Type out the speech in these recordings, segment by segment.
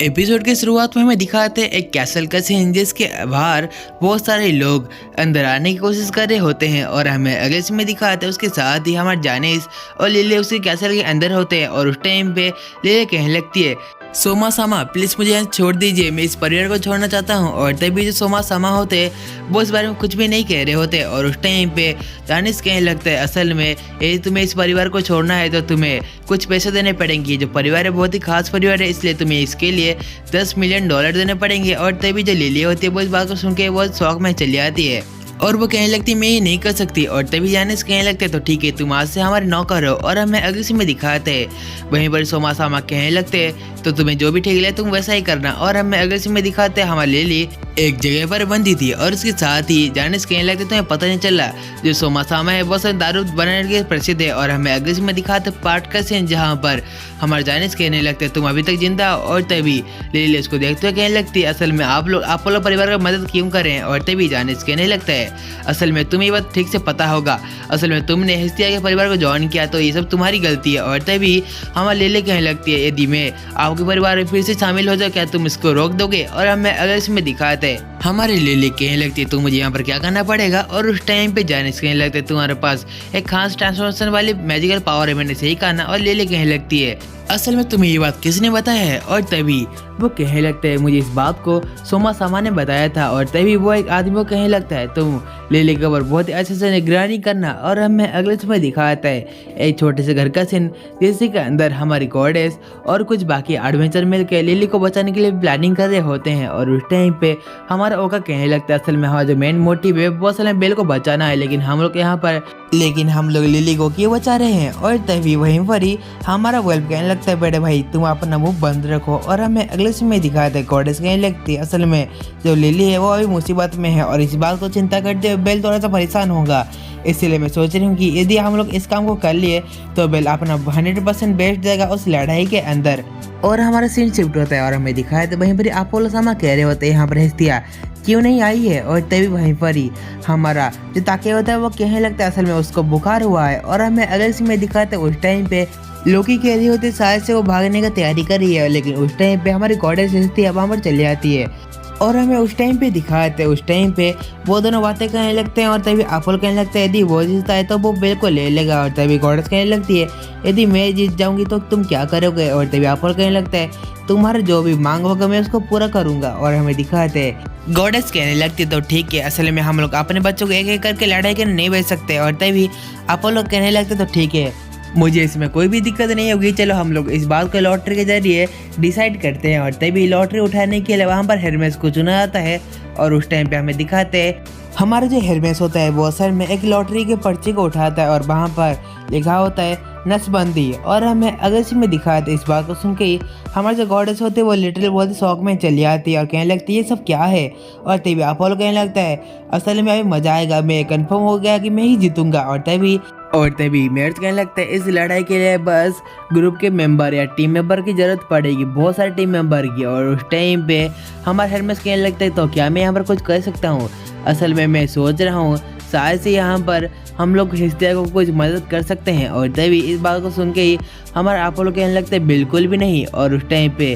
Episode के शुरुआत में हमें दिखाते हैं एक कैसल का सीन जिसके बाहर बहुत सारे लोग अंदर आने की कोशिश कर रहे होते हैं और हमें अगले सीन में दिखाते हैं उसके साथ ही हमारे जानिस और लिली उसके कैसल के अंदर होते हैं और उस टाइम पे लिली कहने लगती है, सोमा सामा प्लीज़ मुझे यहाँ छोड़ दीजिए, मैं इस परिवार को छोड़ना चाहता हूँ। और तभी जो सोमा सामा होते हैं वो इस बारे में कुछ भी नहीं कह रहे होते और उस टाइम पे जानिस कहने लगता है, असल में यदि तुम्हें इस परिवार को छोड़ना है तो तुम्हें कुछ पैसे देने पड़ेंगे। जो परिवार है बहुत ही खास परिवार है, इसलिए तुम्हें इसके लिए $10 मिलियन देने पड़ेंगे। और तभी जो लिली होती है वो इस बात को सुन के बहुत शौक में चली आती है और वो कहने लगती मैं ये नहीं कर सकती। और तभी जानिस कहने लगते तो ठीक है तुम आज से हमारे नौकर हो। और हमें अगले सीन में दिखाते हैं वहीं पर सोमा सामा कहने लगते हैं तो तुम्हें जो भी ठीक लगे तुम वैसा ही करना। और हमें अगले सीन में दिखाते हैं हमारी लिली एक जगह पर बंदी थी और उसके साथ ही जानिस कहने लगते तुम्हें पता नहीं चला जो सोमा सामा है बहुत सारे दारू बनाने के प्रसिद्ध है। और हमें अगले सीन में दिखाते पार्ट का सीन जहाँ पर हमारे जानिस कहने लगते तुम अभी तक जिंदा हो। और तभी लिली उसको देखते हुए कहने लगती असल में आप लोग परिवार का मदद क्यों करें। और तभी जानिस कहने लगता है असल में तुम्हें ये बात ठीक से पता होगा, असल में तुमने हिस्तिया के परिवार को ज्वाइन किया तो ये सब तुम्हारी गलती है। और तभी हमारी लिली कहने लगती है यदि मैं आपके परिवार में फिर से शामिल हो जाओ क्या तुम इसको रोक दोगे। और हमें अगले इसमें दिखाते हैं हमारी लिली कहने लगती है तो मुझे यहाँ पर क्या करना पड़ेगा। और उस टाइम पे जानिस कहने लगते है तुम्हारे पास एक खास ट्रांसफॉर्मेशन वाली मैजिकल पावर है, मैंने सही कहा ना। और लिली कहने लगती है असल में तुम्हें ये बात किसने बताया है। और तभी वो कहने लगता है मुझे इस बात को सोमा सामा ने बताया था। और तभी वो एक आदमी को कहने लगता है तुम लिली के ऊपर बहुत ही अच्छे से निगरानी करना। और हमें अगले समय दिखाता है एक छोटे से घर का सीन जिसके के अंदर हमारी गॉडेस और कुछ बाकी एडवेंचर मिलकर लिली को बचाने के लिए प्लानिंग कर रहे होते हैं। और उस टाइम पे हमारा ओका कहने लगता है असल में हमारा जो मेन मोटिव है वो असल में बेल को बचाना है, लेकिन हम लोग लिली को क्यों बचा रहे हैं। और तभी वहीं पर ही हमारा वेल्फ कहने लगता है बड़े भाई तुम अपना मुंह बंद रखो। और हमें अगले समय दिखाते हैं गॉडेस कहने लगती है असल में जो लिली है वो अभी मुसीबत में है और इस बात को चिंता करते हुए बेल थोड़ा सा परेशान होगा, इसलिए मैं सोच रही हूँ कि यदि हम लोग इस काम को कर लिए तो बेल अपना 100% बेस्ट देगा उस लड़ाई के अंदर। और हमारा सीन शिफ्ट होता है और हमें दिखाया तो वहीं पर अपोलो सामा कह रहे होते हैं यहाँ पर हिस्तिया क्यों नहीं आई है। और तभी वहीं पर ही हमारा जो ताके होता है वो कहने लगता है असल में उसको बुखार हुआ है। और हमें अगले सीन में दिखाते उस टाइम पे लोकी कह रही होती शायद से वो भागने का तैयारी कर रही है, लेकिन उस टाइम पे हमारी गॉडेस हिस्तिया वहाँ पर चली आती है। और हमें उस टाइम पे दिखाते उस टाइम पे वो दोनों बातें करने लगते हैं। और तभी अपोलो कहने लगता है यदि वो जीतता है तो वो बेल को ले लेगा। और तभी गॉडेस कहने लगती है यदि मैं जीत जाऊंगी तो तुम क्या करोगे। और तभी अपोलो कहने लगता है तुम्हारा जो भी मांग होगा मैं उसको पूरा करूंगा। और हमें दिखाते हैं गॉडेस कहने लगती तो ठीक है असल में हम लोग अपने बच्चों को एक एक करके लड़ाई करने नहीं भेज सकते। और तभी अपोलो कहने लगते तो ठीक है मुझे इसमें कोई भी दिक्कत नहीं होगी, चलो हम लोग इस बात को लॉटरी के जरिए डिसाइड करते हैं। और तभी लॉटरी उठाने के लिए वहाँ पर हेरमेस को चुना जाता है। और उस टाइम पे हमें दिखाते हैं हमारा जो हेरमेस होता है वो असल में एक लॉटरी के पर्ची को उठाता है और वहाँ पर लिखा होता है नसबंदी। और हमें अगर से में दिखाते इस बात को सुन के ही हमारे जो गॉडेस होते हैं वो लिटरली बहुत ही शौक में चली आती है और कहने लगती है ये सब क्या है। और तभी अपोलो कहने लगता है असल में अभी मजा आएगा, मैं कंफर्म हो गया कि मैं ही जीतूंगा। और तभी मेर्स कहने लगता है इस लड़ाई के लिए बस ग्रुप के मेंबर या टीम मेंबर की जरूरत पड़ेगी, बहुत सारे टीम मेंबर की। और उस टाइम पे हमारा हेरमेस कहने लगता है तो क्या मैं यहाँ पर कुछ कर सकता हूँ। असल में मैं सोच रहा हूँ शायद से यहाँ पर हम लोग हिस्तिया को कुछ मदद कर सकते हैं। और तभी इस बात को सुन के ही हमारा अपोलो कहने लगता है बिल्कुल भी नहीं। और उस टाइम पे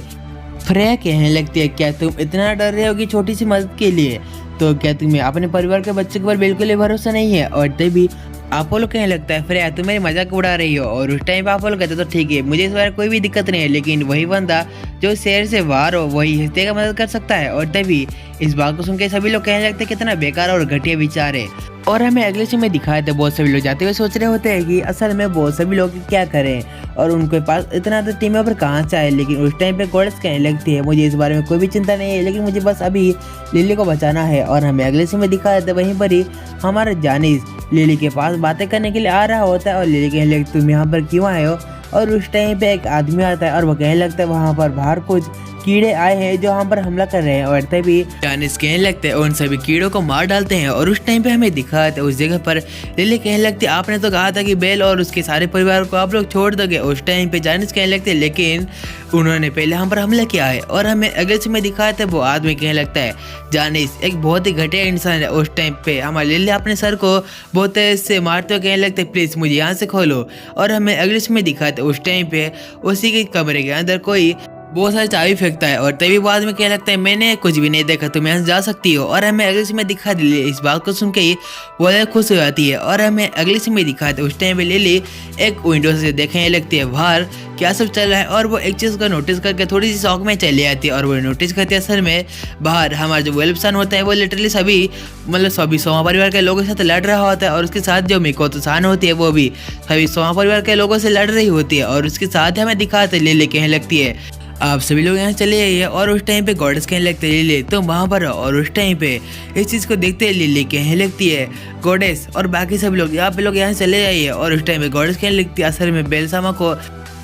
फ्रेया कहने लगती है क्या तुम इतना डर रहे हो कि छोटी सी मदद के लिए, तो क्या तुम्हें अपने परिवार के बच्चे के ऊपर बिल्कुल ही भरोसा नहीं है। और तभी अपोलो कहने लगता है फ्रेया तुम मेरी मजाक उड़ा रही हो। और उस टाइम पे अपोलो कहते तो ठीक है मुझे इस बार कोई भी दिक्कत नहीं है, लेकिन वही बंदा जो शहर से बाहर हो वही हिस्से का मदद कर सकता है। और तभी इस बात को सुन के सभी लोग कहने लगते हैं कितना बेकार और घटिया विचार है। और हमें अगले समय दिखाया था बहुत सभी लोग जाते हुए सोच रहे होते हैं कि असल में बहुत सभी लोग क्या करें और उनके पास इतना तो टीम पर कहाँ से आए। लेकिन उस टाइम पे गॉडेस कहने लगती है मुझे इस बारे में कोई भी चिंता नहीं है, लेकिन मुझे बस अभी लिली को बचाना है। और हमें अगले समय दिखाया था वहीं पर ही हमारा जानिस लिली के पास बातें करने के लिए आ रहा होता है। और लिली कहने लगती तुम यहाँ पर क्यों आए हो। और उस टाइम पे एक आदमी आता है और वो कहने लगता है वहाँ पर बाहर कुछ कीड़े आए हैं जो हम पर हमला कर रहे हैं। और तभी जानिस कहने लगते हैं उन सभी कीड़ों को मार डालते हैं। और उस टाइम पे हमें दिखाते उस जगह पर लिली कहने लगती आपने तो कहा था कि बेल और उसके सारे परिवार को आप लोग छोड़ दोगे। उस टाइम पे जानिस कहने लगते लेकिन उन्होंने पहले हम पर हमला किया है। और हमें अगले समय दिखाते वो आदमी कहने लगता है जानिस एक बहुत ही घटिया इंसान है। उस टाइम पे हमारे लिली अपने सर को बहुत तेज से मारते हुए कहने लगते प्लीज मुझे यहाँ से खोलो। और हमें अगले समय दिखाते उस टाइम पे उसी के कमरे के अंदर कोई बहुत सारी चाबी फेंकता है और तभी बाद में क्या लगता है मैंने कुछ भी नहीं देखा, तुम यहाँ से जा सकती हो। और हमें अगले सीन में दिखा लिली इस बात को सुन के ही वो ज़्यादा खुश हो जाती है। और हमें अगले सीन में दिखाते उस टाइम पे लिली एक विंडो से देखने लगती है बाहर क्या सब चल रहा है, और वो एक चीज़ को नोटिस करके थोड़ी सी शौक में चली जाती है। और वो नोटिस करती है असल में बाहर हमारा जो वेल्फ सन होता है वो लिटरली सभी सोमा परिवार के लोगों के साथ लड़ रहा होता है, और उसके साथ जो मिकोतो सान होती है वो भी सभी सोमा परिवार के लोगों से लड़ रही होती है। और उसके साथ हमें दिखाते लिली कहने लगती है आप सभी लोग यहाँ चले आइए। और उस टाइम पे गॉडेस कहने लगते हैं लिली तुम वहाँ पर हो। और उस टाइम पे इस चीज़ को देखते लिली कहने लगती है गॉडेस और बाकी सब लोग यहाँ चले आइए। और उस टाइम पे गॉडेस कहने लगती है असल में बेलसामा को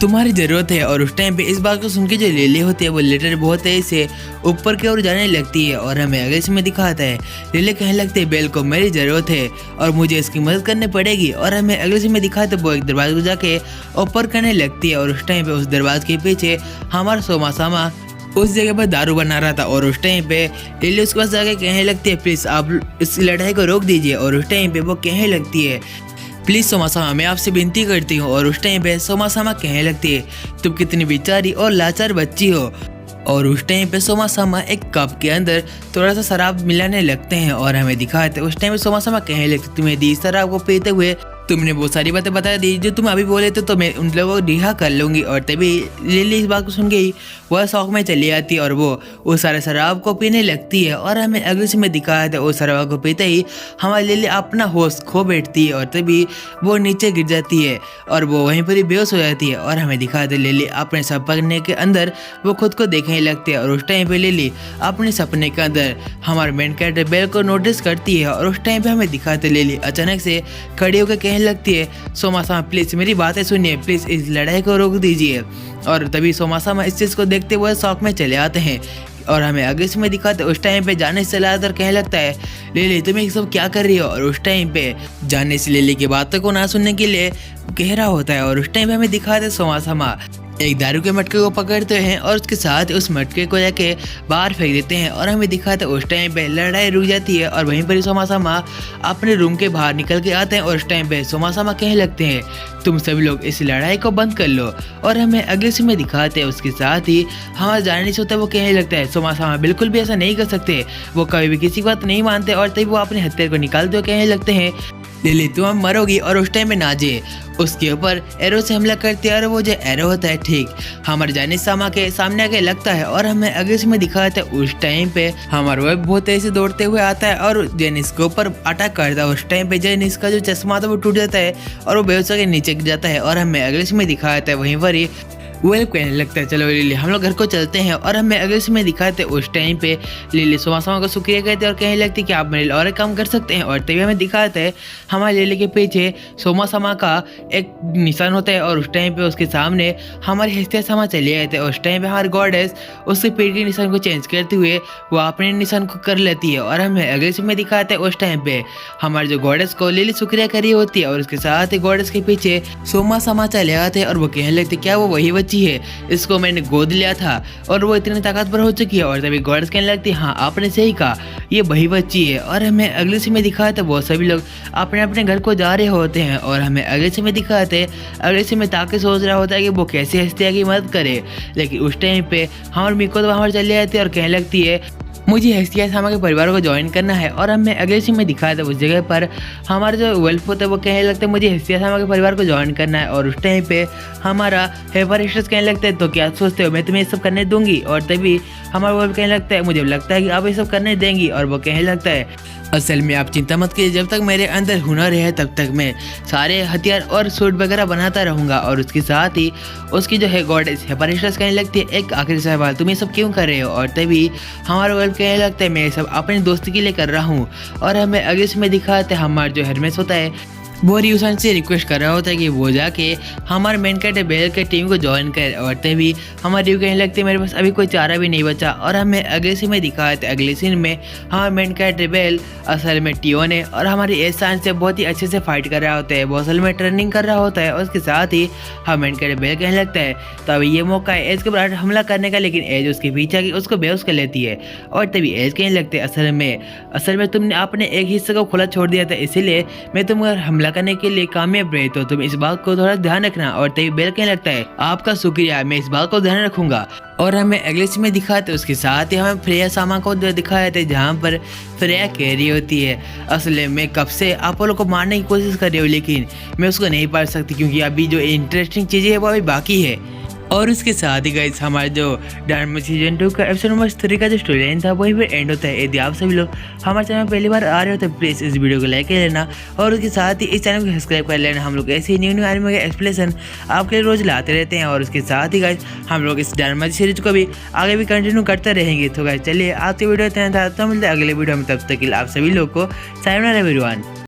तुम्हारी ज़रूरत है। और उस टाइम पे इस बात को सुन के जो लिली होती है वो लिटर बहुत तेज से ऊपर की ओर जाने लगती है। और हमें अगले इसमें दिखाता है लिली कहने लगती है बेल को मेरी ज़रूरत है और मुझे इसकी मदद करनी पड़ेगी। और हमें अगले इसमें दिखाते वो एक दरवाजे को जाके ऊपर करने लगती है। और उस टाइम पे उस दरवाजे के पीछे हमारा सोमा उस जगह पर दारू बना रहा था। और उस टाइम पे लिली उसके पास जाके कहने लगती है प्लीज़ आप इस लड़ाई को रोक दीजिए। और उस टाइम पे वो कहने लगती है प्लीज़ सोमा मैं आपसे विनती करती हूँ। और उस टाइम पे सोमा कहने लगती है तुम कितनी बेचारी और लाचार बच्ची हो। और उस टाइम पे सोमा एक कप के अंदर थोड़ा सा शराब मिलाने लगते हैं। और हमें दिखाते उस टाइम पे सोमा कहने लगती तुम्हें दी शराब को पीते हुए तुमने बहुत सारी बातें बता दी जो तुम अभी बोले तो मैं उन लोगों को रिहा कर लूँगी। और तभी लिली इस बात को सुन गई वह शौक में चली आती है और वो सारे शराब को पीने लगती है। और हमें अगले से में दिखाया था उस शराब को पीते ही हमारी लिली अपना होश खो बैठती है और तभी वो नीचे गिर जाती है और वो वहीं पर ही बेहोश हो जाती है। और हमें दिखाया था लिली अपने सपने के अंदर वो खुद को देखने लगती है। और उस टाइम पे लिली अपने सपने के अंदर हमारे मेन कैरेक्टर बेल को नोटिस करती है। और उस टाइम पे हमें दिखाते लिली अचानक से खड़ी होकर कहने लगती है सोमा प्लीज़ मेरी बातें सुनिए, प्लीज़ इस लड़ाई को रोक दीजिए। और तभी सोमा इस चीज़ को देखते हुए शौक में चले आते हैं। और हमें आगे से में दिखाते उस टाइम पे जाने से ज़्यादातर कहने लगता है लिली तुम ये सब क्या कर रही हो। और उस टाइम पे जाने से लिली की बातों को ना सुनने के लिए कह रहा होता है। और उस टाइम पे हमें दिखाते सोमा एक दारू के मटके को पकड़ते हैं और उसके साथ उस मटके को जाके बाहर फेंक देते हैं। और हमें दिखाते उस टाइम पे लड़ाई रुक जाती है और वहीं पर ही सोमा अपने रूम के बाहर निकल के आते हैं। और उस टाइम पे सोमा कहने लगते हैं तुम सभी लोग इस लड़ाई को बंद कर लो। और हमें अगले सीन में दिखाते हैं उसके साथ ही हमारा जाने से होता है वो कहने लगता है सोमा बिल्कुल भी ऐसा नहीं कर सकते, वो कभी भी किसी बात नहीं मानते। और तभी वो अपने हथियार को निकालते हुए कहने लगते हैं लिली तुम मरोगी। और उस टाइम में नाजे उसके ऊपर एरो से हमला करती है और वो जो एरो होता है ठीक हमारे जाने के सामने आके लगता है। और हमें अगले से में दिखाता है उस टाइम पे हमारा वेब बहुत तेजी से दौड़ते हुए आता है और जेनिस के ऊपर अटैक करता है। उस टाइम पे जेनिस का जो चश्मा था वो टूट जाता है और वो बेहोश के नीचे गिर जाता है। और हमें अगले से में दिखाता है वहीं पर ही वो कहने लगता है चलो लिली हम लोग घर को चलते हैं। और हमें अगले में दिखाते उस टाइम पे लिली सोमा को शुक्रिया कहते हैं और कहने लगती है कि आप मेरे लिए और एक काम कर सकते हैं। और तभी हमें दिखाते हैं हमारे लिली के पीछे सोमा का एक निशान होता है और उस टाइम पे उसके सामने हमारी हस्तिया चली आते हैं। उस टाइम पे हमारे गॉडेस उसके पेट के निशान को चेंज करते हुए वो अपने निशान को कर लेती है। और हमें अगले में दिखाते हैं उस टाइम पे हमारे जो गॉडेस को लिली शुक्रिया करी होती है और उसके साथ ही गॉडेस के पीछे सोमा चले आते हैं और वो कहने लगते क्या वो वही है, इसको मैंने गोद लिया था और वो इतनी ताकतवर हो चुकी है। और तभी गॉडेस कहने लगती है हाँ आपने सही कहा ये वही बच्ची है। और हमें अगले से में दिखाया था वो सभी लोग अपने अपने घर को जा रहे होते हैं। और हमें अगले से में दिखाते अगले से में ताकि सोच रहा होता है कि वो कैसे हस्तिया की मदद करे। लेकिन उस टाइम पे हमारे मिको तो वहाँ चले जाती है और कहने लगती है मुझे हस्तिया सामा के परिवार को ज्वाइन करना है। और हमें अगले सीन में दिखाया था उस जगह पर हमारा जो वेल्फ होता है वो कहने लगता है मुझे हस्तिया सामा के परिवार को ज्वाइन करना है। और उस टाइम पे हमारा हेफारिस्टस कहने लगता है तो क्या सोचते हो मैं तुम्हें ये सब करने दूंगी। और तभी हमारा वेल्फ कहने लगता है मुझे लगता है कि आप ये सब करने देंगी। और वो कहने लगता है असल में आप चिंता मत कीजिए, जब तक मेरे अंदर हुनर है तब तक मैं सारे हथियार और सूट वगैरह बनाता रहूँगा। और उसके साथ ही उसकी जो है गॉडेस हेफारिस्टस कहने लगती है एक आखिरी सवाल तुम ये सब क्यों कर रहे हो। और तभी हमारा वेल्फ कहने लगता है मैं ये सब अपने दोस्ती के लिए कर रहा हूँ। और हमें अगले में दिखाते हैं हमारा जो हरमेस होता है वो रियूसन से रिक्वेस्ट कर रहा होता है कि वो जाके हमारे मेन कैरेक्टर बेल के टीम को ज्वाइन करे। और तभी हमारे रिव्यू कहने लगते हैं मेरे पास अभी कोई चारा भी नहीं बचा। और हमें अगले सीन में दिखाते अगले सीन में हमारे मेन कैरेक्टर बेल असल में टियोने और हमारी एज साइंस से बहुत ही अच्छे से फाइट कर रहा होता है, वो असल में ट्रेनिंग कर रहा होता है। और उसके साथ ही हमारे मेन कैरेक्टर बेल कहने लगता है तो अभी ये मौका है एज के ऊपर हमला करने का। लेकिन एज उसके पीछे आके उसको बेहोश कर लेती है। और तभी एज कहने लगते हैं असल में तुमने अपने एक हिस्से को खुला छोड़ दिया था इसीलिए मैं तुम पर हमला पूरा करने के लिए कामयाब रहे तो तुम इस बात को थोड़ा ध्यान रखना और तभी बेल कहने लगता है आपका शुक्रिया, मैं इस बात को ध्यान रखूंगा। और हमें अगले सीन में दिखाते उसके साथ ही हमें फ्रेया सामा को दिखाया जाता है जहाँ पर फ्रेया कह रही होती है असल में कब से अपोलो को मारने की कोशिश कर रही हो लेकिन मैं उसको नहीं पार सकती क्योंकि अभी जो इंटरेस्टिंग चीज़ें है वो अभी बाकी है। और उसके साथ ही गाइस हमारे जो डायमंड सीजन 2 का एपिसोड नंबर 3 का जो स्टोरी लाइन था वही फिर एंड होता है। यदि आप सभी लोग हमारे चैनल पहली बार आ रहे हो तो प्लीज़ इस वीडियो को लाइक कर लेना और उसके साथ ही इस चैनल को सब्सक्राइब कर लेना। हम लोग ऐसे न्यू एनिमे के एक्सप्लेनेशन आपके लिए रोज लाते रहते हैं और उसके साथ ही गाइस हम लोग इस डायमंड सीरीज को भी आगे भी कंटिन्यू करते रहेंगे। तो गाइस चलिए आज की वीडियो इतना था, तो मिलते हैं अगले वीडियो में, तब तक के लिए आप सभी लोग को सायोनारा एवरीवन।